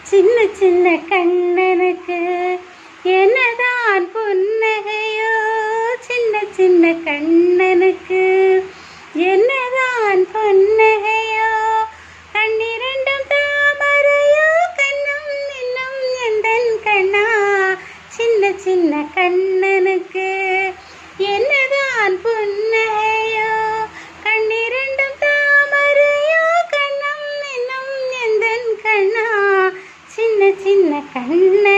சின்ன சின்ன கண்ணனுக்கு என்னதான் புன்னகையோ, சின்ன சின்ன கண்ணனுக்கு என்னதான் புன்னகையோ, கண்ணிரண்டும் தாமரையோ, கண்ணம் இன்னும் எந்தன் கண்ணா. சின்ன சின்ன கண்ணனுக்கு என்னதான் புன்னகையோ, கண்ணிரண்டும் தாமரையோ, கண்ணம் இன்னும் எந்தன் கண்ணா. சின்ன சின்ன கண்ண